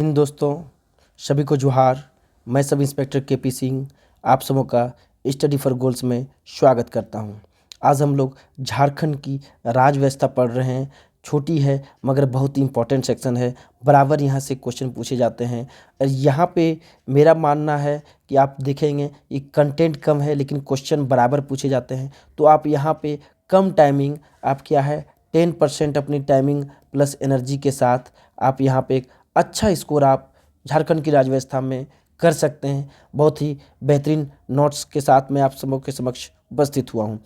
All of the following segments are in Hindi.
इन दोस्तों सभी को जोहार। मैं सब इंस्पेक्टर केपी सिंह आप सबों का स्टडी फॉर गोल्स में स्वागत करता हूं। आज हम लोग झारखंड की राज व्यवस्था पढ़ रहे हैं। छोटी है मगर बहुत ही इंपॉर्टेंट सेक्शन है। बराबर यहाँ से क्वेश्चन पूछे जाते हैं और यहाँ पे मेरा मानना है कि आप देखेंगे ये कंटेंट कम है लेकिन क्वेश्चन बराबर पूछे जाते हैं। तो आप यहाँ पे कम टाइमिंग आप क्या है 10% अपनी टाइमिंग प्लस एनर्जी के साथ आप यहाँ पे एक अच्छा स्कोर आप झारखंड की राज्य व्यवस्था में कर सकते हैं। बहुत ही बेहतरीन नोट्स के साथ मैं आप सबों के समक्ष उपस्थित हुआ हूं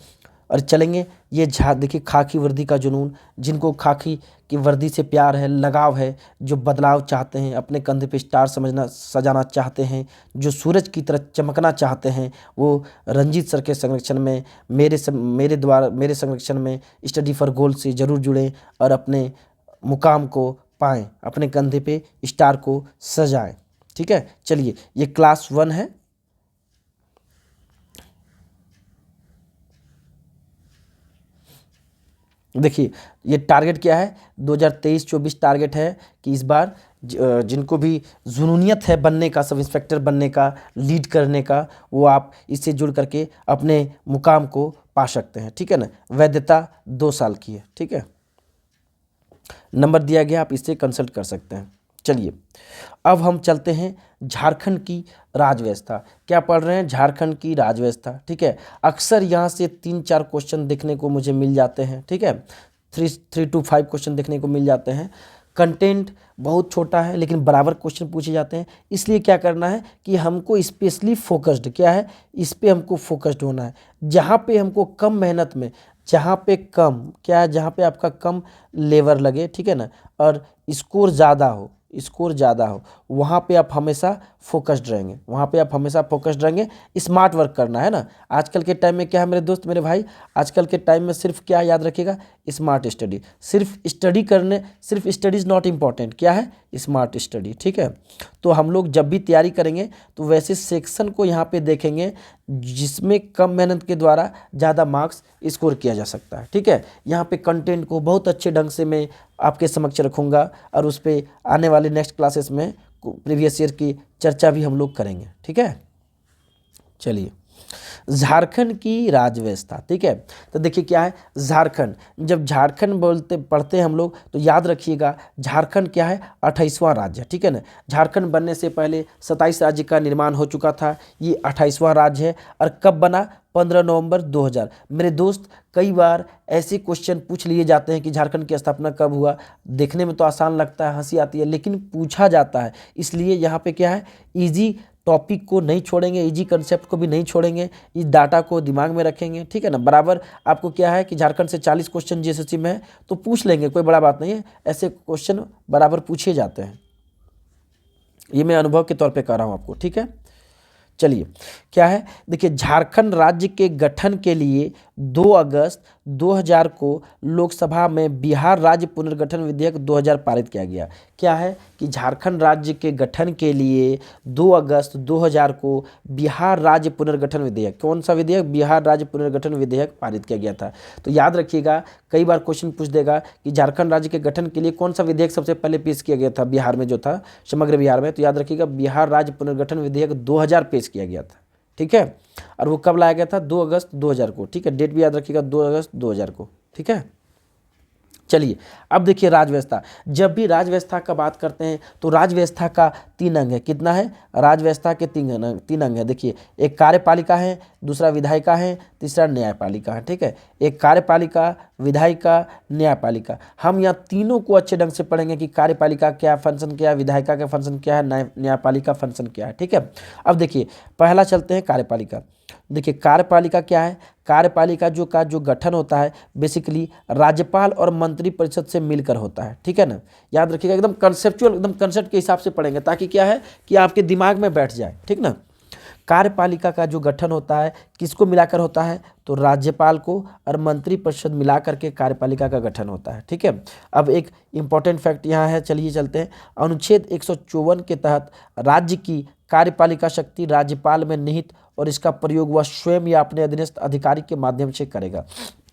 और चलेंगे। ये देखिए खाकी वर्दी का जुनून, जिनको खाकी की वर्दी से प्यार है, लगाव है, जो बदलाव चाहते हैं, अपने कंधे पे स्टार सजाना चाहते हैं, जो सूरज की तरह चमकना चाहते हैं, वो रंजीत सर के संरक्षण में मेरे संरक्षण में स्टडी फॉर गोल से ज़रूर जुड़ें और अपने मुकाम को पाएं, अपने कंधे पे स्टार को सजाएं। ठीक है, चलिए ये क्लास 1 है। देखिए ये टारगेट क्या है, 2023-24 टारगेट है कि इस बार जिनको भी जुनूनियत है बनने का, सब इंस्पेक्टर बनने का, लीड करने का, वो आप इससे जुड़ करके अपने मुकाम को पा सकते हैं। ठीक है ना, वैधता 2 साल की है। ठीक है, नंबर दिया गया, आप इससे कंसल्ट कर सकते हैं। चलिए अब हम चलते हैं झारखंड की राज व्यवस्था। क्या पढ़ रहे हैं? झारखंड की राज व्यवस्था। ठीक है, अक्सर यहाँ से 3-4 क्वेश्चन देखने को मुझे मिल जाते हैं। ठीक है, 3 to 5 क्वेश्चन देखने को मिल जाते हैं। कंटेंट बहुत छोटा है लेकिन बराबर क्वेश्चन पूछे जाते हैं। इसलिए क्या करना है कि हमको स्पेशली फोकस्ड क्या है, इस पे हमको फोकस्ड होना है। जहाँ पे हमको कम मेहनत में, जहाँ पे कम क्या है, जहाँ पे आपका कम लेबर लगे, ठीक है ना, और स्कोर ज़्यादा हो, वहाँ पे आप हमेशा फोकस्ड रहेंगे, स्मार्ट वर्क करना है ना। आजकल के टाइम में क्या है मेरे दोस्त, मेरे भाई, आजकल के टाइम में सिर्फ क्या याद रखिएगा, स्मार्ट स्टडी। सिर्फ स्टडी इज़ नॉट इम्पॉर्टेंट, क्या है, स्मार्ट स्टडी। ठीक है, तो हम लोग जब भी तैयारी करेंगे तो वैसे सेक्शन को यहाँ पे देखेंगे जिसमें कम मेहनत के द्वारा ज़्यादा मार्क्स स्कोर किया जा सकता है। ठीक है, यहाँ पे कंटेंट को बहुत अच्छे ढंग से मैं आपके समक्ष रखूँगा और उस पर आने वाले नेक्स्ट क्लासेस में प्रीवियस ईयर की चर्चा भी हम लोग करेंगे। ठीक है, चलिए झारखंड की राज व्यवस्था। ठीक है, तो देखिए क्या है झारखंड। जब झारखंड पढ़ते हैं हम लोग तो याद रखिएगा झारखंड क्या है, 28वां राज्य। ठीक है ना, झारखंड बनने से पहले 27 राज्य का निर्माण हो चुका था, ये 28वां राज्य है। और कब बना? 15 नवंबर 2000। मेरे दोस्त कई बार ऐसे क्वेश्चन पूछ लिए जाते हैं कि झारखंड की स्थापना कब हुआ। देखने में तो आसान लगता है, हंसी आती है, लेकिन पूछा जाता है। इसलिए यहाँ पे क्या है, इजी टॉपिक को नहीं छोड़ेंगे, इजी कंसेप्ट को भी नहीं छोड़ेंगे, इस डाटा को दिमाग में रखेंगे। ठीक है ना, बराबर आपको क्या है कि झारखंड से 40 क्वेश्चन जीएसएससी में है तो पूछ लेंगे, कोई बड़ा बात नहीं है, ऐसे क्वेश्चन बराबर पूछे जाते हैं। ये मैं अनुभव के तौर पे कर रहा हूँ आपको। ठीक है, चलिए क्या है, देखिए झारखंड राज्य के गठन के लिए 2 अगस्त 2000 को लोकसभा में बिहार राज्य पुनर्गठन विधेयक 2000 पारित किया गया। क्या है कि झारखंड राज्य के गठन के लिए 2 अगस्त 2000 को बिहार राज्य पुनर्गठन विधेयक, कौन सा विधेयक, बिहार राज्य पुनर्गठन विधेयक पारित किया गया था। तो याद रखिएगा, कई बार क्वेश्चन पूछ देगा कि झारखंड राज्य के गठन के लिए कौन सा विधेयक सबसे पहले पेश किया गया था बिहार में, जो था समग्र बिहार में। तो याद रखिएगा बिहार राज्य पुनर्गठन विधेयक 2000 पेश किया गया था। ठीक है, और वो कब लाया गया था? 2 अगस्त 2000 को। ठीक है, डेट भी याद रखिएगा, 2 अगस्त 2000 को। ठीक है, चलिए अब देखिए राज व्यवस्था। जब भी राज व्यवस्था का बात करते हैं तो राज व्यवस्था का 3 अंग है। कितना है? राज व्यवस्था के 3 अंग है। देखिए, एक कार्यपालिका है, दूसरा विधायिका है, तीसरा न्यायपालिका है। ठीक है, एक कार्यपालिका, विधायिका, न्यायपालिका। हम यहाँ तीनों को अच्छे ढंग से पढ़ेंगे कि कार्यपालिका क्या फंक्शन क्या है, विधायिका का फंक्शन क्या है, न्यायपालिका फंक्शन क्या है। ठीक है, अब देखिए पहला चलते हैं कार्यपालिका। देखिए कार्यपालिका क्या है, कार्यपालिका जो गठन होता है बेसिकली राज्यपाल और मंत्री परिषद से मिलकर होता है। ठीक है ना, याद रखिएगा, एकदम कंसेप्चुअल, एकदम कंसेप्ट के हिसाब से पढ़ेंगे ताकि क्या है कि आपके दिमाग में बैठ जाए। ठीक ना, कार्यपालिका का जो गठन होता है किसको मिलाकर होता है? तो राज्यपाल को और मंत्री परिषद मिला करके कार्यपालिका का गठन होता है। ठीक है, अब एक इंपॉर्टेंट फैक्ट यहाँ है, चलिए चलते हैं। अनुच्छेद 154 के तहत राज्य की कार्यपालिका शक्ति राज्यपाल में निहित और इसका प्रयोग वह स्वयं या अपने अधीनस्थ अधिकारी के माध्यम से करेगा।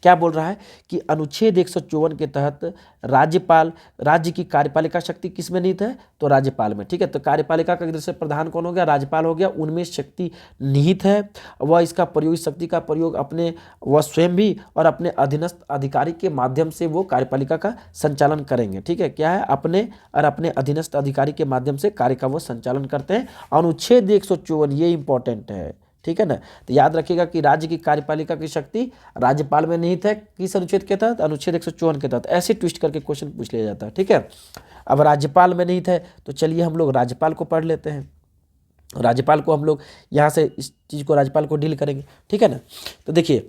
क्या बोल रहा है कि अनुच्छेद 154 के तहत राज्यपाल, राज्य की कार्यपालिका शक्ति किस में निहित है, तो राज्यपाल में। ठीक है, तो कार्यपालिका का दृष्टि प्रधान कौन हो गया, राज्यपाल हो गया, उनमें शक्ति निहित है। वह इसका प्रयोग, इस शक्ति का प्रयोग अपने, वह स्वयं भी और अपने अधीनस्थ अधिकारी के माध्यम से वो कार्यपालिका का संचालन करेंगे। ठीक है, क्या है, अपने और अपने अधीनस्थ अधिकारी के माध्यम से कार्य का वो संचालन करते हैं। अनुच्छेद 154 ये इंपॉर्टेंट है। ठीक है ना, तो याद रखिएगा कि राज्य की कार्यपालिका की शक्ति राज्यपाल में निहित है। किस अनुच्छेद के तहत, अनुच्छेद 154 के तहत। ऐसे ट्विस्ट करके क्वेश्चन पूछ लिया जाता है। ठीक है, अब राज्यपाल में निहित है तो चलिए हम लोग राज्यपाल को पढ़ लेते हैं। राज्यपाल को हम लोग यहाँ से इस चीज़ को राज्यपाल को डील करेंगे। ठीक है ना, तो देखिए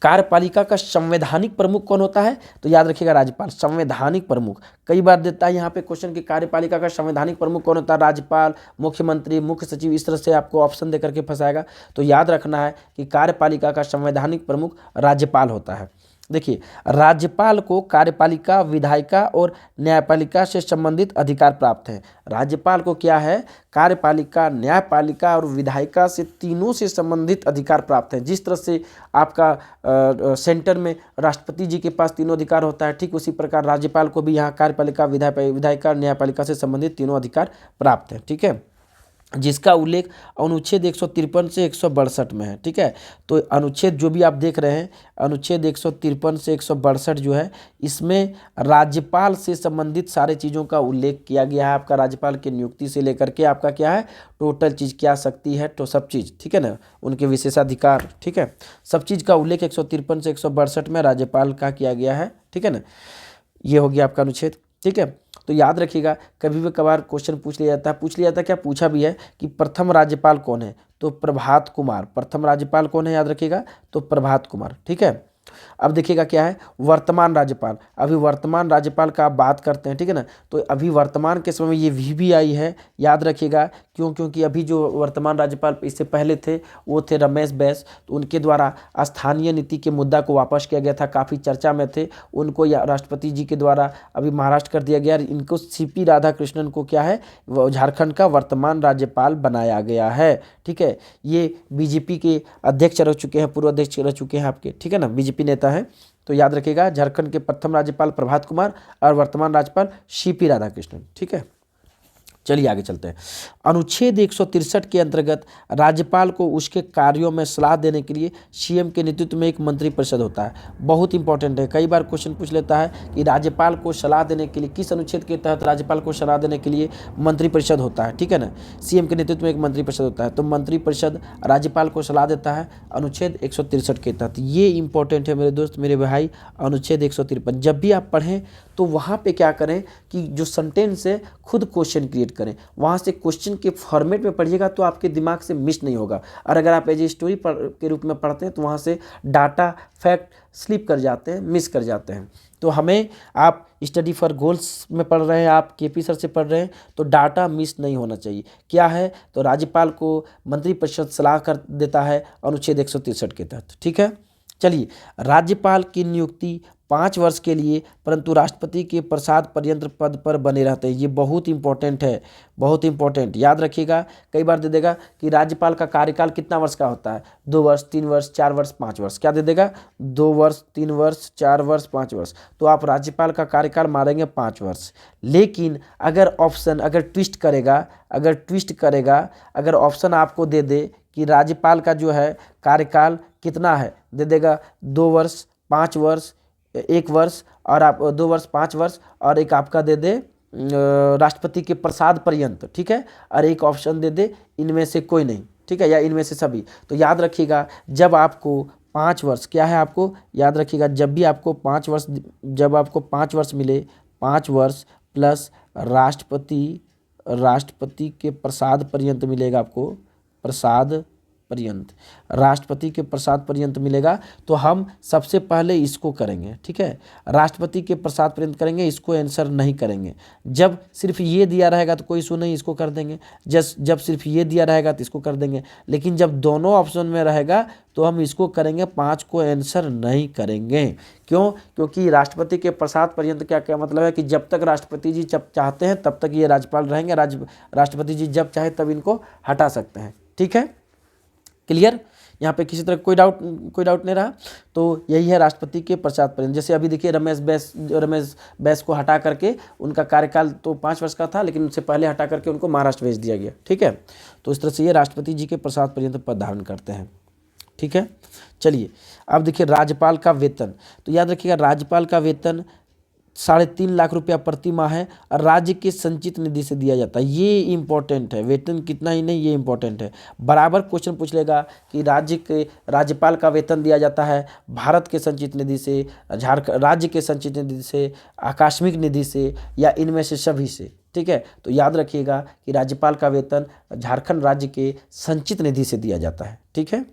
कार्यपालिका का संवैधानिक प्रमुख कौन होता है, तो याद रखिएगा राज्यपाल। संवैधानिक प्रमुख कई बार देता है यहाँ पे क्वेश्चन कि कार्यपालिका का संवैधानिक प्रमुख कौन होता है, राज्यपाल, मुख्यमंत्री, मुख्य सचिव, इस तरह से आपको ऑप्शन दे करके फंसाएगा। तो याद रखना है कि कार्यपालिका का संवैधानिक प्रमुख राज्यपाल होता है। देखिए, राज्यपाल को कार्यपालिका, विधायिका और न्यायपालिका से संबंधित अधिकार प्राप्त है। राज्यपाल को क्या है, कार्यपालिका, न्यायपालिका और विधायिका से, तीनों से संबंधित अधिकार प्राप्त है। जिस तरह से आपका सेंटर में राष्ट्रपति जी के पास तीनों अधिकार होता है, ठीक उसी प्रकार राज्यपाल को भी यहाँ कार्यपालिका, विधायिका, न्यायपालिका से संबंधित तीनों अधिकार प्राप्त है। ठीक है, जिसका उल्लेख अनुच्छेद 153 से 162 में है। ठीक है, तो अनुच्छेद जो भी आप देख रहे हैं, अनुच्छेद 153 से 162 जो है, इसमें राज्यपाल से संबंधित सारे चीज़ों का उल्लेख किया गया है। आपका राज्यपाल की नियुक्ति से लेकर के आपका क्या है, टोटल चीज़ क्या सकती है, तो सब चीज़। ठीक है ना, उनके विशेषाधिकार। ठीक है, सब चीज़ का उल्लेख 153 से 162 में राज्यपाल का किया गया है। ठीक है ना, ये हो गया आपका अनुच्छेद। ठीक है, तो याद रखिएगा कभी भी कभार क्वेश्चन पूछ लिया जाता है, क्या पूछा भी है कि प्रथम राज्यपाल कौन है, तो प्रभात कुमार। प्रथम राज्यपाल कौन है, याद रखिएगा, तो प्रभात कुमार। ठीक है, अब देखिएगा क्या है, वर्तमान राज्यपाल। अभी वर्तमान राज्यपाल का आप बात करते हैं। ठीक है ना, तो अभी वर्तमान के समय में ये VBI है, याद रखिएगा। क्यों, क्योंकि अभी जो वर्तमान राज्यपाल इससे पहले थे वो थे रमेश बैस, तो उनके द्वारा स्थानीय नीति के मुद्दा को वापस किया गया था, काफ़ी चर्चा में थे। उनको राष्ट्रपति जी के द्वारा अभी महाराष्ट्र कर दिया गया। इनको CP राधाकृष्णन को क्या है, झारखंड का वर्तमान राज्यपाल बनाया गया है। ठीक है, ये BJP के अध्यक्ष रह चुके हैं, पूर्व अध्यक्ष रह चुके हैं आपके। ठीक है ना, BJP नेता है। तो याद रखिएगा झारखंड के प्रथम राज्यपाल प्रभात कुमार और वर्तमान राज्यपाल CP राधाकृष्णन। ठीक है, चलिए आगे चलते हैं। अनुच्छेद 163 के अंतर्गत राज्यपाल को उसके कार्यों में सलाह देने के लिए CM के नेतृत्व में एक मंत्रिपरिषद होता है। बहुत इंपॉर्टेंट है, कई बार क्वेश्चन पूछ लेता है कि राज्यपाल को सलाह देने के लिए किस अनुच्छेद के तहत राज्यपाल को सलाह देने के लिए मंत्रिपरिषद होता है। ठीक है ना, CM के नेतृत्व में एक मंत्रिपरिषद होता है, तो मंत्रिपरिषद राज्यपाल को सलाह देता है अनुच्छेद 163 के तहत। ये इंपॉर्टेंट है मेरे दोस्त, मेरे भाई, अनुच्छेद 153। जब भी आप पढ़ें तो वहाँ पे क्या करें कि जो सेंटेंस है खुद क्वेश्चन क्रिएट करें, वहाँ से क्वेश्चन के फॉर्मेट में पढ़िएगा तो आपके दिमाग से मिस नहीं होगा। और अगर आप एज ए स्टोरी के रूप में पढ़ते हैं तो वहाँ से डाटा, फैक्ट स्लिप कर जाते हैं, मिस कर जाते हैं। तो हमें, आप स्टडी फॉर गोल्स में पढ़ रहे हैं, आप KP सर से पढ़ रहे हैं, तो डाटा मिस नहीं होना चाहिए। क्या है, तो राज्यपाल को मंत्रिपरिषद सलाह कर देता है अनुच्छेद 163 के तहत। ठीक है, चलिए, राज्यपाल की नियुक्ति 5 वर्ष के लिए परंतु राष्ट्रपति के प्रसाद पर्यंत पद पर बने रहते हैं। ये बहुत इंपॉर्टेंट है, बहुत इंपॉर्टेंट, याद रखिएगा। कई बार दे देगा कि राज्यपाल का कार्यकाल कितना वर्ष का होता है, 2 वर्ष, 3 वर्ष, 4 वर्ष, 5 वर्ष। क्या दे देगा, 2 वर्ष, 3 वर्ष, 4 वर्ष, 5 वर्ष। तो आप राज्यपाल का कार्यकाल मारेंगे 5 वर्ष। लेकिन अगर ऑप्शन, अगर ट्विस्ट करेगा, अगर ऑप्शन आपको दे दे कि राज्यपाल का जो है कार्यकाल कितना है, दे देगा 2 वर्ष, 5 वर्ष, 1 वर्ष, और आप 2 वर्ष, 5 वर्ष, और एक आपका दे दे राष्ट्रपति के प्रसाद पर्यंत। ठीक है, और एक ऑप्शन दे दे इनमें से कोई नहीं। ठीक है, या इनमें से सभी। तो याद रखिएगा जब आपको 5 वर्ष, क्या है, आपको याद रखिएगा जब भी आपको 5 वर्ष, जब आपको 5 वर्ष मिले, 5 वर्ष प्लस राष्ट्रपति के प्रसाद पर्यंत मिलेगा आपको, प्रसाद पर्यंत, राष्ट्रपति के प्रसाद पर्यंत मिलेगा, तो हम सबसे पहले इसको करेंगे। ठीक है, राष्ट्रपति के प्रसाद पर्यंत करेंगे, इसको आंसर नहीं करेंगे। जब सिर्फ ये दिया रहेगा तो कोई इशू नहीं, इसको कर देंगे। जब सिर्फ ये दिया रहेगा तो इसको कर देंगे। लेकिन जब दोनों ऑप्शन में रहेगा तो हम इसको करेंगे, 5 को आंसर नहीं करेंगे। क्यों, क्योंकि राष्ट्रपति के प्रसाद पर्यंत क्या क्या मतलब है कि जब तक राष्ट्रपति जी जब चाहते हैं तब तक ये राज्यपाल रहेंगे, राष्ट्रपति जी जब चाहे तब इनको हटा सकते हैं। ठीक है, क्लियर, यहाँ पे किसी तरह कोई डाउट नहीं रहा। तो यही है राष्ट्रपति के प्रसाद पर्यंत। जैसे अभी देखिए रमेश बैस को हटा करके, उनका कार्यकाल तो 5 वर्ष का था, लेकिन उससे पहले हटा करके उनको महाराष्ट्र भेज दिया गया। ठीक है, तो इस तरह से ये राष्ट्रपति जी के प्रसाद पर्यंत पद धारण करते हैं। ठीक है, चलिए अब देखिए राज्यपाल का वेतन। तो याद रखिएगा राज्यपाल का वेतन 3.5 लाख रुपया प्रति माह है और राज्य के संचित निधि से दिया जाता है। ये इंपॉर्टेंट है, वेतन कितना ही नहीं, ये इंपॉर्टेंट है। बराबर क्वेश्चन पूछ लेगा कि राज्यपाल का वेतन दिया जाता है भारत के संचित निधि से, राज्य के संचित निधि से, आकस्मिक निधि से, या इनमें से सभी से। ठीक है, तो याद रखिएगा कि राज्यपाल का वेतन झारखंड राज्य के संचित निधि से दिया जाता है। ठीक है,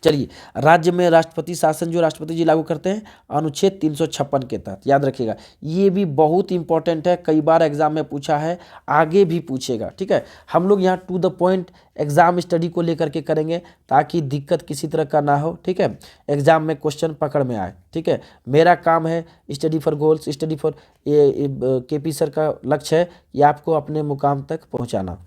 चलिए राज्य में राष्ट्रपति शासन जो राष्ट्रपति जी लागू करते हैं अनुच्छेद 356 के तहत। याद रखिएगा ये भी बहुत इंपॉर्टेंट है, कई बार एग्जाम में पूछा है, आगे भी पूछेगा। ठीक है, हम लोग यहाँ to the point exam study को लेकर के करेंगे ताकि दिक्कत किसी तरह का ना हो। ठीक है, एग्जाम में क्वेश्चन पकड़ में आए। ठीक है, मेरा काम है study for goals, study for KP sir का लक्ष्य है कि आपको अपने मुकाम तक पहुँचाना।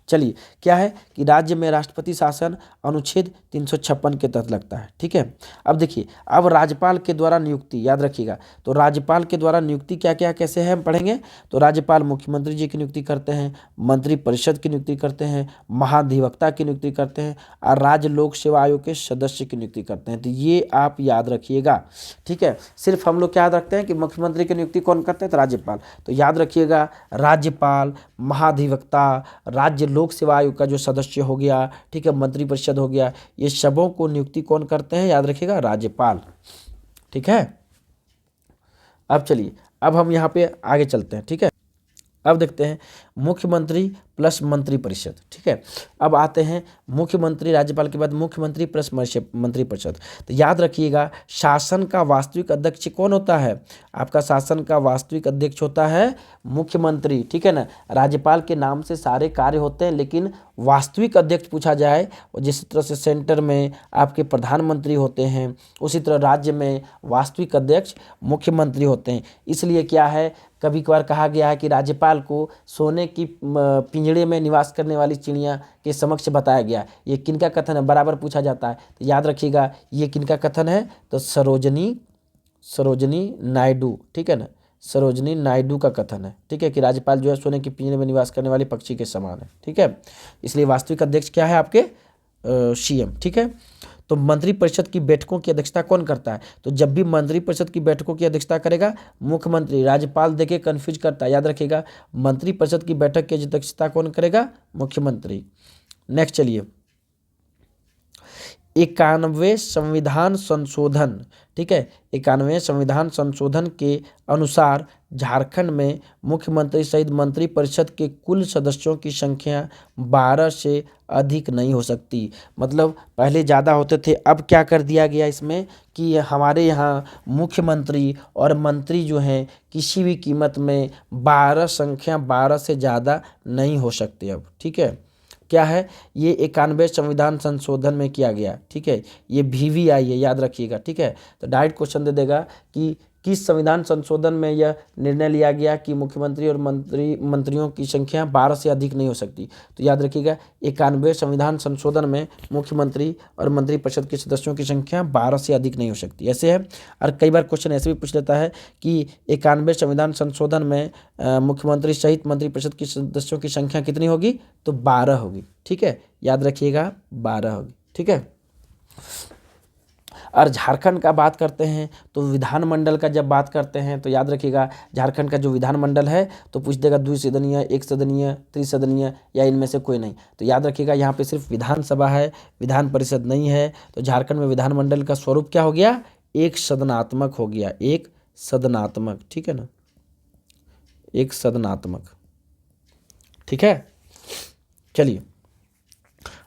चलिए क्या है कि राज्य में राष्ट्रपति शासन अनुच्छेद 356 के तहत लगता है। ठीक है, अब देखिए अब राज्यपाल के द्वारा नियुक्ति। याद रखिएगा तो राज्यपाल के द्वारा नियुक्ति क्या क्या कैसे है हम पढ़ेंगे। तो राज्यपाल मुख्यमंत्री जी की नियुक्ति करते हैं, मंत्री परिषद की नियुक्ति करते हैं, महाधिवक्ता की नियुक्ति करते हैं और राज्य लोक सेवा आयोग के सदस्य की नियुक्ति करते हैं। तो ये आप याद रखिएगा। ठीक है, सिर्फ हम लोग क्या याद रखते हैं कि मुख्यमंत्री की नियुक्ति कौन करते हैं, तो राज्यपाल। तो याद रखिएगा राज्यपाल, महाधिवक्ता, राज्य लोक सेवा आयोग का जो सदस्य हो गया, ठीक है, मंत्री परिषद हो गया, ये सबों को नियुक्ति कौन करते हैं, याद रखिएगा राज्यपाल। ठीक है, अब चलिए अब हम यहाँ पे आगे चलते हैं। ठीक है, अब देखते हैं मुख्यमंत्री प्लस मंत्री परिषद। ठीक है, अब आते हैं मुख्यमंत्री राज्यपाल के बाद मुख्यमंत्री प्लस मंत्री परिषद। तो याद रखिएगा शासन का वास्तविक अध्यक्ष कौन होता है, आपका शासन का वास्तविक अध्यक्ष होता है मुख्यमंत्री। ठीक है ना, राज्यपाल के नाम से सारे कार्य होते हैं, लेकिन वास्तविक अध्यक्ष पूछा जाए जिस तरह से सेंटर में आपके प्रधानमंत्री होते हैं, उसी तरह राज्य में वास्तविक अध्यक्ष मुख्यमंत्री होते हैं। इसलिए क्या है, कभी कभार कहा गया है कि राज्यपाल को सोने की पिंजड़े में निवास करने वाली चिड़िया के समक्ष बताया गया। ये किनका कथन है, बराबर पूछा जाता है। तो याद रखिएगा ये किनका कथन है, तो सरोजनी नायडू। ठीक है ना, सरोजनी नायडू का कथन है। ठीक है, कि राज्यपाल जो है सोने की पिंजरे में निवास करने वाले पक्षी के समान है। ठीक है, इसलिए वास्तविक अध्यक्ष क्या है आपके सीएम। ठीक है, तो मंत्रिपरिषद की बैठकों की अध्यक्षता कौन करता है, तो जब भी मंत्रिपरिषद की बैठकों की अध्यक्षता करेगा मुख्यमंत्री। राज्यपाल देके कंफ्यूज करता है, याद रखिएगा मंत्रिपरिषद की बैठक की अध्यक्षता कौन करेगा, मुख्यमंत्री। नेक्स्ट चलिए 91वें संविधान संशोधन। ठीक है, 91वें संविधान संशोधन के अनुसार झारखंड में मुख्यमंत्री सहित मंत्रिपरिषद के कुल सदस्यों की संख्या 12 से अधिक नहीं हो सकती। मतलब पहले ज़्यादा होते थे, अब क्या कर दिया गया इसमें कि हमारे यहाँ मुख्यमंत्री और मंत्री जो हैं किसी भी कीमत में 12 से ज़्यादा नहीं हो सकते अब। ठीक है, क्या है ये 91वें संविधान संशोधन में किया गया। ठीक है, ये VVI है, याद रखिएगा। ठीक है, तो डायरेक्ट क्वेश्चन दे देगा कि किस संविधान संशोधन में यह निर्णय लिया गया कि मुख्यमंत्री और मंत्रियों की संख्या 12 से अधिक नहीं हो सकती। तो याद रखिएगा 91वें संविधान संशोधन में मुख्यमंत्री और मंत्रिपरिषद के सदस्यों की संख्या 12 से अधिक नहीं हो सकती, ऐसे है। और कई बार क्वेश्चन ऐसे भी पूछ लेता है कि 91वें संविधान संशोधन में मुख्यमंत्री सहित मंत्रिपरिषद के सदस्यों की संख्या कितनी होगी, तो 12 होगी। ठीक है, याद रखिएगा 12 होगी। ठीक है, और झारखंड का बात करते हैं तो विधानमंडल का जब बात करते हैं तो याद रखिएगा झारखंड का जो विधानमंडल है तो पूछ देगा द्विसदनीय, एक सदनीय, त्रिसदनीय या इनमें से कोई नहीं। तो याद रखिएगा यहाँ पे सिर्फ विधानसभा है, विधान परिषद नहीं है। तो झारखंड में विधानमंडल का स्वरूप क्या हो गया, एक सदनात्मक हो गया, एक सदनात्मक। ठीक है ना, एक सदनात्मक। ठीक है, चलिए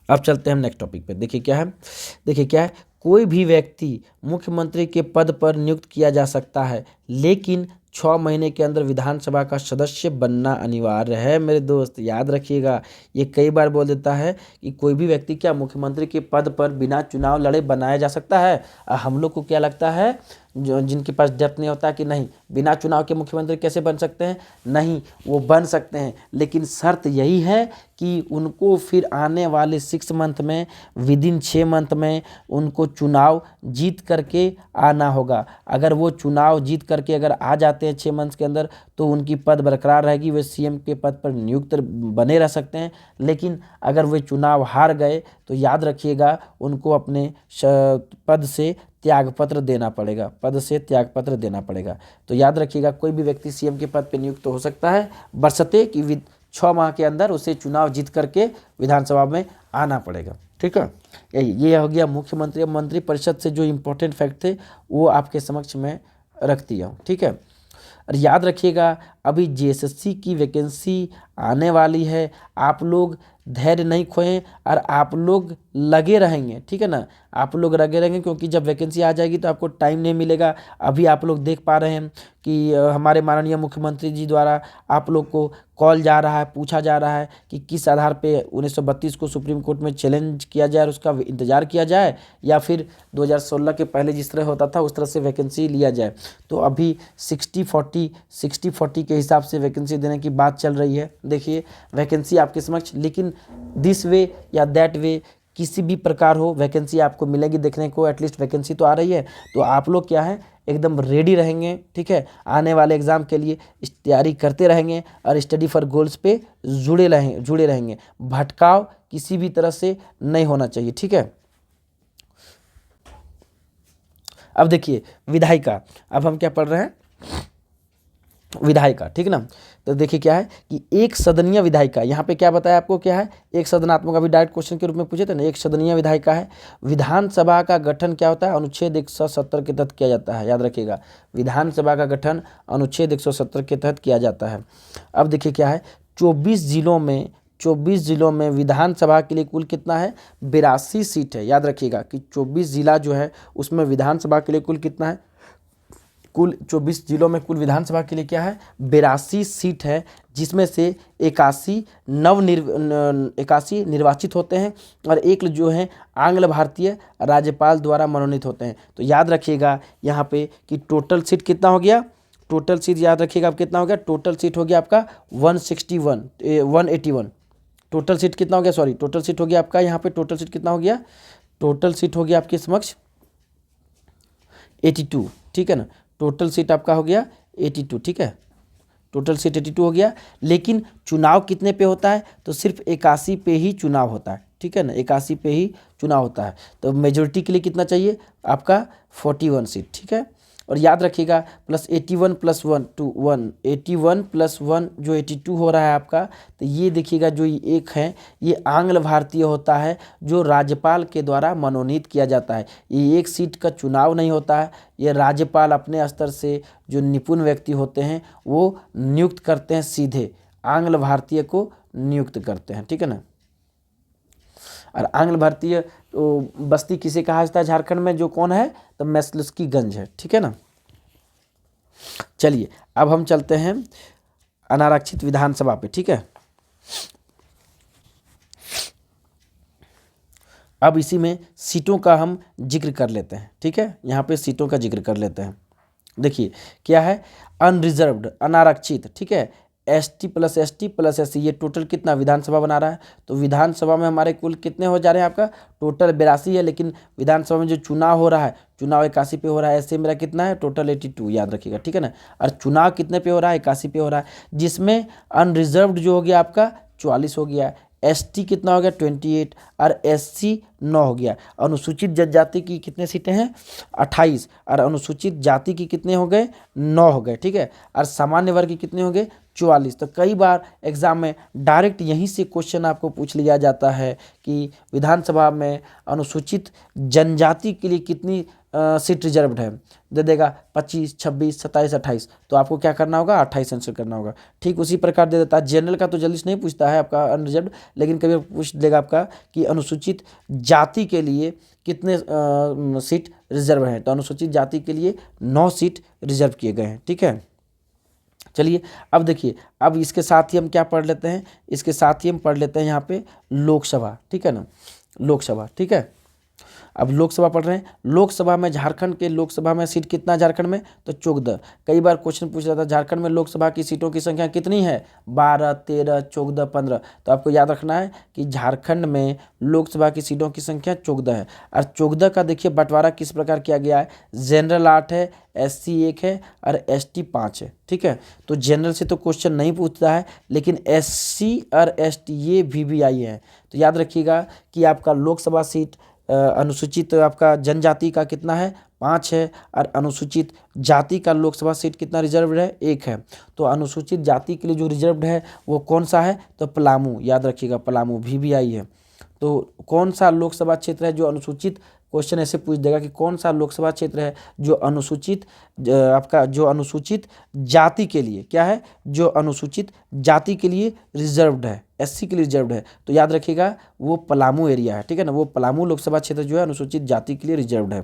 अब चलते हैं हम नेक्स्ट टॉपिक पे। देखिए क्या है, कोई भी व्यक्ति मुख्यमंत्री के पद पर नियुक्त किया जा सकता है, लेकिन 6 महीने के अंदर विधानसभा का सदस्य बनना अनिवार्य है। मेरे दोस्त याद रखिएगा, ये कई बार बोल देता है कि कोई भी व्यक्ति क्या मुख्यमंत्री के पद पर बिना चुनाव लड़े बनाया जा सकता है। हम लोग को क्या लगता है जो जिनके पास डेप्थ नहीं होता कि नहीं बिना चुनाव के मुख्यमंत्री कैसे बन सकते हैं, नहीं वो बन सकते हैं, लेकिन शर्त यही है कि उनको फिर आने वाले 6 मंथ में, विदिन 6 मंथ में उनको चुनाव जीत करके आना होगा। अगर वो चुनाव जीत करके अगर आ जाते हैं 6 मंथ के अंदर तो उनकी पद बरकरार रहेगी, वे सीएम के पद पर नियुक्त बने रह सकते हैं। लेकिन अगर वे चुनाव हार गए तो याद रखिएगा उनको अपने पद से त्यागपत्र देना पड़ेगा, पद से त्यागपत्र देना पड़ेगा। तो याद रखिएगा कोई भी व्यक्ति सीएम के पद पर नियुक्त तो हो सकता है, बशर्ते कि 6 माह के अंदर उसे चुनाव जीत करके विधानसभा में आना पड़ेगा। ठीक है, ये हो गया मुख्यमंत्री और मंत्री परिषद से जो इम्पोर्टेंट फैक्ट थे वो आपके समक्ष में रख दिया हूँ। ठीक है, और याद रखिएगा अभी जीएसएससी की वैकेंसी आने वाली है, आप लोग धैर्य नहीं खोएं और आप लोग लगे रहेंगे। ठीक है ना, आप लोग लगे रहेंगे क्योंकि जब वैकेंसी आ जाएगी तो आपको टाइम नहीं मिलेगा। अभी आप लोग देख पा रहे हैं कि हमारे माननीय मुख्यमंत्री जी द्वारा आप लोग को कॉल जा रहा है, पूछा जा रहा है कि किस आधार पे 1932 को सुप्रीम कोर्ट में चैलेंज किया जाए और उसका इंतज़ार किया जाए, या फिर 2016 के पहले जिस तरह होता था उस तरह से वैकेंसी लिया जाए। तो अभी 60-40 के हिसाब से वैकेंसी देने की बात चल रही है। देखिए वैकेंसी आपके समक्ष, लेकिन दिस वे या दैट वे किसी भी प्रकार हो वैकेंसी आपको मिलेगी देखने को, एटलीस्ट वैकेंसी तो आ रही है। तो आप लोग क्या है एकदम रेडी रहेंगे। ठीक है, आने वाले एग्ज़ाम के लिए तैयारी करते रहेंगे और स्टडी फॉर गोल्स पे जुड़े रहेंगे। भटकाव किसी भी तरह से नहीं होना चाहिए। ठीक है, अब देखिए विधायिका, अब हम क्या पढ़ रहे हैं, विधायिका। ठीक ना, तो देखिए क्या है कि एक सदनीय विधायिका, यहाँ पे क्या बताया आपको, क्या है एक सदनात्मक, अभी डायरेक्ट क्वेश्चन के रूप में पूछे थे ना, एक सदनीय विधायिका है। विधानसभा का गठन क्या होता है, अनुच्छेद 170 के तहत किया जाता है। याद रखिएगा विधानसभा का गठन अनुच्छेद 170 के तहत किया जाता है। अब देखिए क्या है 24 जिलों में विधानसभा के लिए कुल कितना है, 82 सीट है। याद रखिएगा कि 24 जिला जो है उसमें विधानसभा के लिए कुल कितना है, कुल 24 जिलों में कुल विधानसभा के लिए क्या है 82 सीट है, जिसमें से 81 निर्वाचित होते हैं और एक जो है आंग्ल भारतीय राज्यपाल द्वारा मनोनीत होते हैं। तो याद रखिएगा यहाँ पे कि टोटल सीट कितना हो गया, टोटल सीट याद रखिएगा अब कितना हो गया, टोटल सीट हो गया आपका 181। टोटल सीट कितना हो गया, सॉरी टोटल सीट हो गया आपका यहाँ पे, टोटल सीट कितना हो गया, टोटल सीट हो गया आपके समक्ष 82। ठीक है ना, टोटल सीट आपका हो गया 82। ठीक है, टोटल सीट 82 हो गया। लेकिन चुनाव कितने पे होता है, तो सिर्फ 81 पे ही चुनाव होता है। ठीक है ना, 81 पे ही चुनाव होता है। तो मेजोरिटी के लिए कितना चाहिए आपका 41 सीट। ठीक है, और याद रखिएगा प्लस 81 प्लस 1 टू 1, 81 प्लस 1 जो 82 हो रहा है आपका। तो ये देखिएगा जो एक है ये आंग्ल भारतीय होता है जो राज्यपाल के द्वारा मनोनीत किया जाता है। ये एक सीट का चुनाव नहीं होता है, ये राज्यपाल अपने स्तर से जो निपुण व्यक्ति होते हैं वो नियुक्त करते हैं, सीधे आंग्ल भारतीय को नियुक्त करते हैं। ठीक है ना, और आंग्ल भारतीय तो बस्ती किसे कहा जाता है झारखंड में, जो कौन है, तो मैसलुस्कीगंज है। ठीक है ना, चलिए अब हम चलते हैं अनारक्षित विधानसभा पे। ठीक है, अब इसी में सीटों का हम जिक्र कर लेते हैं। ठीक है, यहाँ पे सीटों का जिक्र कर लेते हैं। देखिए क्या है अनरिजर्व्ड, अनारक्षित। ठीक है, ST प्लस SC ये टोटल कितना विधानसभा बना रहा है। तो विधानसभा में हमारे कुल कितने हो जा रहे हैं, आपका टोटल 82 है, लेकिन विधानसभा में जो चुनाव हो रहा है चुनाव 81 पे हो रहा है। ऐसे मेरा कितना है टोटल 82, याद रखिएगा। ठीक है ना, और चुनाव कितने पे हो रहा है 81 पे हो रहा है, जिसमें अनरिजर्व्ड जो हो गया आपका 44 हो गया, ST कितना हो गया 28 और SC 9 हो गया। अनुसूचित जनजाति की कितने सीटें हैं 28 और अनुसूचित जाति की कितने हो गए 9 हो गए। ठीक है, और सामान्य वर्ग की कितने हो गए 44। तो कई बार एग्जाम में डायरेक्ट यहीं से क्वेश्चन आपको पूछ लिया जाता है कि विधानसभा में अनुसूचित जनजाति के लिए कितनी सीट रिजर्व्ड है, दे देगा 25, 26, 27, 28। तो आपको क्या करना होगा 28 आंसर करना होगा। ठीक उसी प्रकार दे देता है, जनरल का तो जल्दी से नहीं पूछता है आपका अनरिजर्व्ड, लेकिन कभी पूछ देगा आपका कि अनुसूचित जाति के लिए कितने सीट रिजर्व हैं। तो अनुसूचित जाति के लिए 9 सीट रिजर्व किए गए हैं। ठीक है, चलिए अब देखिए, अब इसके साथ ही हम क्या पढ़ लेते हैं, इसके साथ ही हम पढ़ लेते हैं यहाँ पे लोकसभा। ठीक है ना, लोकसभा। ठीक है, अब लोकसभा पढ़ रहे हैं, लोकसभा में झारखंड के लोकसभा में सीट कितना झारखंड में, तो 14। कई बार क्वेश्चन पूछ रहा था झारखंड में लोकसभा की सीटों की संख्या कितनी है, 12, 13, 14, 15। तो आपको याद रखना है कि झारखंड में लोकसभा की सीटों की संख्या 14 है। और 14 का देखिए बंटवारा किस प्रकार किया गया है, जनरल 8 है, SC 1 है और ST 5 है। ठीक है, तो जनरल से तो क्वेश्चन नहीं पूछता है, लेकिन SC और ST ये VVI है। तो याद रखिएगा कि आपका लोकसभा सीट अनुसूचित आपका जनजाति का कितना है, 5 है, और अनुसूचित जाति का लोकसभा सीट कितना रिजर्व है, 1 है। तो अनुसूचित जाति के लिए जो रिजर्व्ड है वो कौन सा है, तो पलामू, याद रखिएगा पलामू VVI है। तो कौन सा लोकसभा क्षेत्र है जो अनुसूचित, क्वेश्चन ऐसे पूछ देगा कि कौन सा लोकसभा क्षेत्र है जो अनुसूचित आपका जो अनुसूचित जाति के लिए क्या है, जो अनुसूचित जाति के लिए रिजर्व्ड है, SC के लिए रिजर्व्ड है। तो याद रखिएगा वो पलामू एरिया है। ठीक है ना, वो पलामू लोकसभा क्षेत्र जो है अनुसूचित जाति के लिए रिजर्व्ड है।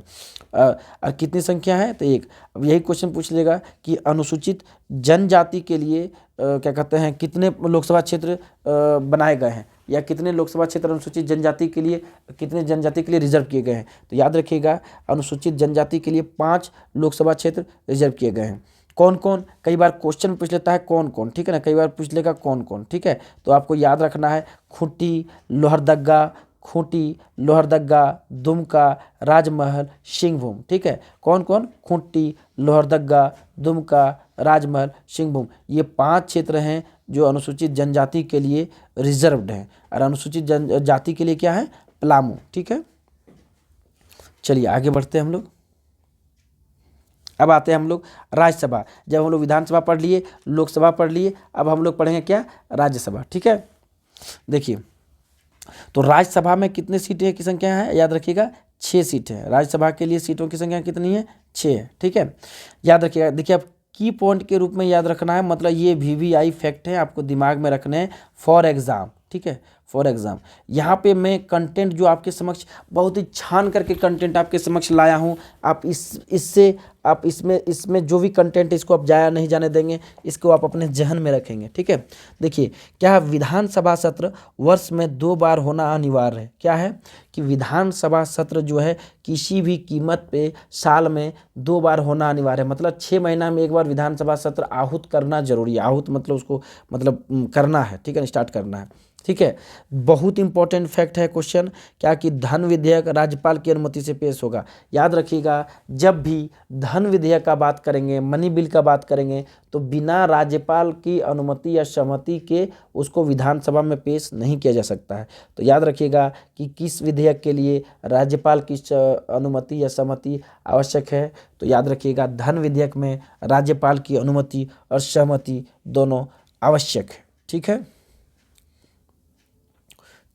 और कितनी संख्या है, तो 1। अब यही क्वेश्चन पूछ लेगा कि अनुसूचित जनजाति के लिए क्या कहते हैं कितने लोकसभा क्षेत्र बनाए गए हैं, या कितने लोकसभा क्षेत्र अनुसूचित जनजाति के लिए, कितने जनजाति के लिए रिजर्व किए गए हैं। तो याद रखिएगा अनुसूचित जनजाति के लिए 5 लोकसभा क्षेत्र रिजर्व किए गए हैं। कौन कौन, कई बार क्वेश्चन पूछ लेता है कौन कौन, ठीक है ना, कई बार पूछ लेगा कौन कौन। ठीक है, तो आपको याद रखना है खूंटी, लोहरदगा, खूंटी, लोहरदगा, दुमका, राजमहल, सिंहभूम। ठीक है, कौन कौन, खूंटी, लोहरदगा, दुमका, राजमहल, सिंहभूम, ये 5 क्षेत्र हैं जो अनुसूचित जनजाति के लिए रिजर्व्ड हैं। और अनुसूचित जनजाति के लिए क्या है, पलामू। ठीक है, चलिए आगे बढ़ते हैं हम लोग। अब आते हैं हम लोग राज्यसभा। जब हम लोग विधानसभा पढ़ लिए, लोकसभा पढ़ लिए, अब हम लोग पढ़ेंगे क्या, राज्यसभा। ठीक है, देखिए तो राज्यसभा में कितने सीटें की संख्या है, याद रखिएगा 6 सीट है। राज्यसभा के लिए सीटों की संख्या कितनी है, 6 है। ठीक है, याद रखिएगा। देखिए अब की पॉइंट के रूप में याद रखना है, मतलब ये VVI फैक्ट है, आपको दिमाग में रखने हैं फॉर एग्जाम। ठीक है, फॉर एग्जाम। यहाँ पे मैं कंटेंट जो आपके समक्ष बहुत ही छान करके कंटेंट आपके समक्ष लाया हूँ। आप इससे आप इसमें जो भी कंटेंट है इसको आप जाया नहीं जाने देंगे, इसको आप अपने जहन में रखेंगे। ठीक है, देखिए क्या है, विधानसभा सत्र वर्ष में 2 बार होना अनिवार्य है। क्या है कि विधानसभा सत्र जो है किसी भी कीमत पे साल में 2 बार होना अनिवार्य है। मतलब 6 महीना में एक बार विधानसभा सत्र आहूत करना जरूरी है। आहूत मतलब उसको करना है। ठीक है, स्टार्ट करना है। ठीक है, बहुत इंपॉर्टेंट फैक्ट है क्वेश्चन, क्या कि धन विधेयक राज्यपाल की अनुमति से पेश होगा। याद रखिएगा जब भी धन विधेयक का बात करेंगे, मनी बिल का बात करेंगे, तो बिना राज्यपाल की अनुमति या सहमति के उसको विधानसभा में पेश नहीं किया जा सकता है। तो याद रखिएगा कि किस विधेयक के लिए राज्यपाल की अनुमति या सहमति आवश्यक है। तो याद रखिएगा धन विधेयक में राज्यपाल की अनुमति और सहमति दोनों आवश्यक है। ठीक है,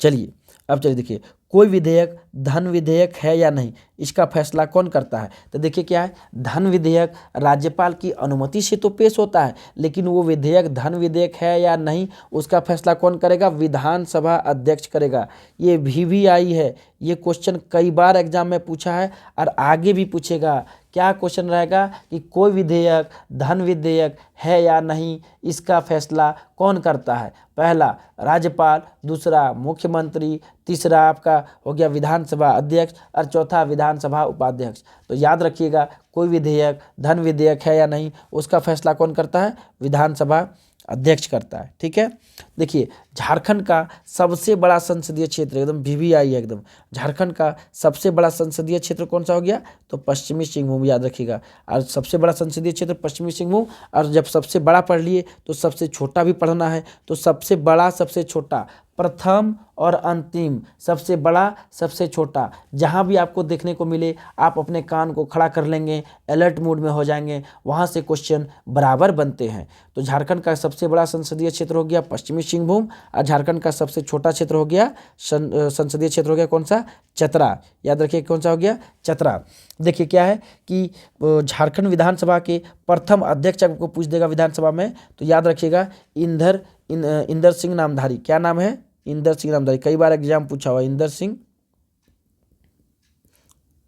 चलिए अब चलिए देखिए कोई विधेयक धन विधेयक है या नहीं, इसका फैसला कौन करता है। तो देखिए क्या है, धन विधेयक राज्यपाल की अनुमति से तो पेश होता है, लेकिन वो विधेयक धन विधेयक है या नहीं उसका फैसला कौन करेगा, विधानसभा अध्यक्ष करेगा। ये VVI है, ये क्वेश्चन कई बार एग्जाम में पूछा है और आगे भी पूछेगा। क्या क्वेश्चन रहेगा कि कोई विधेयक धन विधेयक है या नहीं, इसका फैसला कौन करता है। पहला राज्यपाल, दूसरा मुख्यमंत्री, तीसरा आपका हो गया विधानसभा अध्यक्ष और चौथा विधानसभा उपाध्यक्ष। तो याद रखिएगा कोई विधेयक धन विधेयक है या नहीं उसका फैसला कौन करता है, विधानसभा अध्यक्ष करता है। ठीक है, देखिए झारखंड का सबसे बड़ा संसदीय क्षेत्र एकदम VVI है एकदम। झारखंड का सबसे बड़ा संसदीय क्षेत्र कौन सा हो गया, तो पश्चिमी सिंहभूम, याद रखिएगा। और सबसे बड़ा संसदीय क्षेत्र पश्चिमी सिंहभूम। और जब सबसे बड़ा पढ़ लिए तो सबसे छोटा भी पढ़ना है। तो सबसे बड़ा सबसे छोटा, प्रथम और अंतिम, सबसे बड़ा सबसे छोटा, जहाँ भी आपको देखने को मिले आप अपने कान को खड़ा कर लेंगे, अलर्ट मोड में हो जाएंगे, वहाँ से क्वेश्चन बराबर बनते हैं। तो झारखंड का सबसे बड़ा संसदीय क्षेत्र हो गया पश्चिमी सिंहभूम और झारखंड का सबसे छोटा क्षेत्र हो गया संसदीय क्षेत्र हो गया कौन सा, चतरा। याद रखिए कौन सा हो गया, चतरा। देखिए क्या है कि झारखंड विधानसभा के प्रथम अध्यक्ष आपको पूछ देगा विधानसभा में, तो याद रखिएगा इंदर सिंह नामधारी। क्या नाम है, इंदर सिंह नामधारी। कई बार एग्जाम पूछा हुआ, इंदर सिंह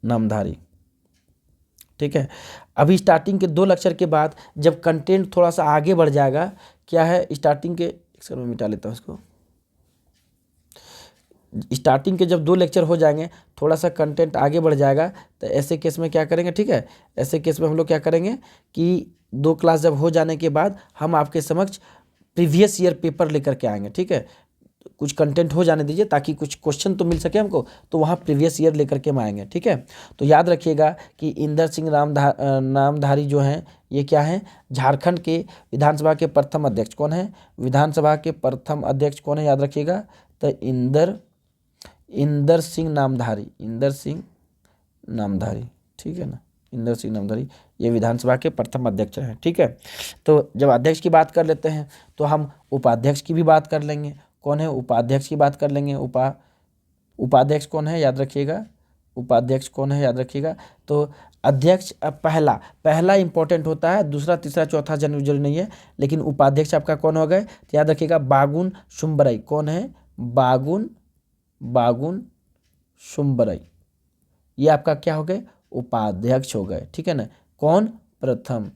नामधारी। ठीक है, अभी स्टार्टिंग के 2 लेक्चर के बाद जब कंटेंट थोड़ा सा आगे बढ़ जाएगा, क्या है स्टार्टिंग के, एक सेकंड में मिटा लेता हूँ इसको। स्टार्टिंग के जब 2 लेक्चर हो जाएंगे, थोड़ा सा कंटेंट आगे बढ़ जाएगा, तो ऐसे केस में क्या करेंगे, ठीक है, ऐसे केस में हम लोग क्या करेंगे कि 2 क्लास जब हो जाने के बाद हम आपके समक्ष प्रीवियस ईयर पेपर लेकर के आएंगे, ठीक है। कुछ कंटेंट हो जाने दीजिए ताकि कुछ क्वेश्चन तो मिल सके हमको, तो वहाँ प्रीवियस ईयर लेकर के हम आएंगे, ठीक है। तो याद रखिएगा कि इंदर सिंह नामधारी जो हैं, ये क्या हैं, झारखंड के विधानसभा के प्रथम अध्यक्ष कौन है, विधानसभा के प्रथम अध्यक्ष कौन है, याद रखिएगा। तो इंदर सिंह नामधारी, ठीक है ना, इंदर सिंह नामधारी ये विधानसभा के प्रथम अध्यक्ष हैं, ठीक है। तो जब अध्यक्ष की बात कर लेते हैं तो हम उपाध्यक्ष की भी बात कर लेंगे, कौन है, उपाध्यक्ष की बात कर लेंगे। उपाध्यक्ष कौन है, याद रखिएगा, उपाध्यक्ष कौन है, याद रखिएगा। तो अध्यक्ष पहला इंपॉर्टेंट होता है, दूसरा तीसरा चौथा जरूरी नहीं है, लेकिन उपाध्यक्ष आपका कौन हो गए, तो याद रखिएगा बागुन सुम्बरई, कौन है, बागुन सुम्बरई, ये आपका क्या हो गए, उपाध्यक्ष हो गए, ठीक है ना। कौन, प्रथम,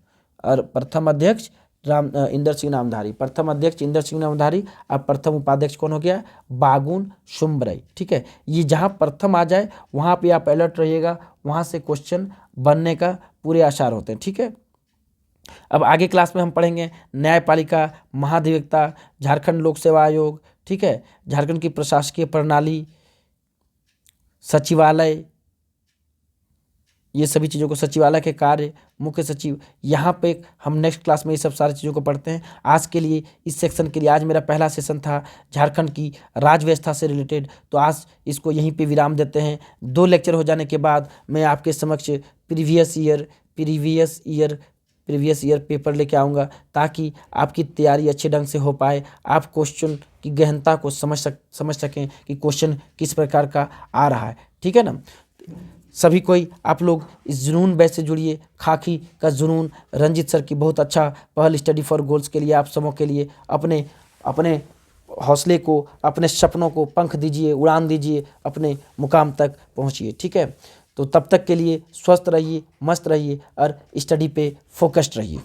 और प्रथम अध्यक्ष इंदर सिंह नामधारी, प्रथम अध्यक्ष इंदर सिंह नामधारी, अब प्रथम उपाध्यक्ष कौन हो गया, बागुन सुम्बरई, ठीक है। ये जहाँ प्रथम आ जाए वहाँ पे आप अलर्ट रहिएगा, वहाँ से क्वेश्चन बनने का पूरे आसार होते हैं, ठीक है। अब आगे क्लास में हम पढ़ेंगे न्यायपालिका, महाधिवक्ता, झारखंड लोक सेवा आयोग, ठीक है, झारखंड की प्रशासकीय प्रणाली, सचिवालय, ये सभी चीज़ों को, सचिवालय के कार्य, मुख्य सचिव, यहाँ पे हम नेक्स्ट क्लास में ये सब सारी चीज़ों को पढ़ते हैं। आज के लिए इस सेक्शन के लिए आज मेरा पहला सेशन था झारखंड की राज्य व्यवस्था से रिलेटेड, तो आज इसको यहीं पे विराम देते हैं। 2 लेक्चर हो जाने के बाद मैं आपके समक्ष प्रीवियस ईयर पेपर लेके आऊँगा, ताकि आपकी तैयारी अच्छे ढंग से हो पाए, आप क्वेश्चन की गहनता को समझ सकें कि क्वेश्चन किस प्रकार का आ रहा है, ठीक है ना। सभी कोई आप लोग इस जुनून बैच से जुड़िए, खाकी का जुनून, रंजित सर की बहुत अच्छा पहल स्टडी फॉर गोल्स के लिए, आप सबों के लिए अपने हौसले को, अपने सपनों को पंख दीजिए, उड़ान दीजिए, अपने मुकाम तक पहुंचिए, ठीक है। तो तब तक के लिए स्वस्थ रहिए, मस्त रहिए और स्टडी पे फोकस्ड रहिए।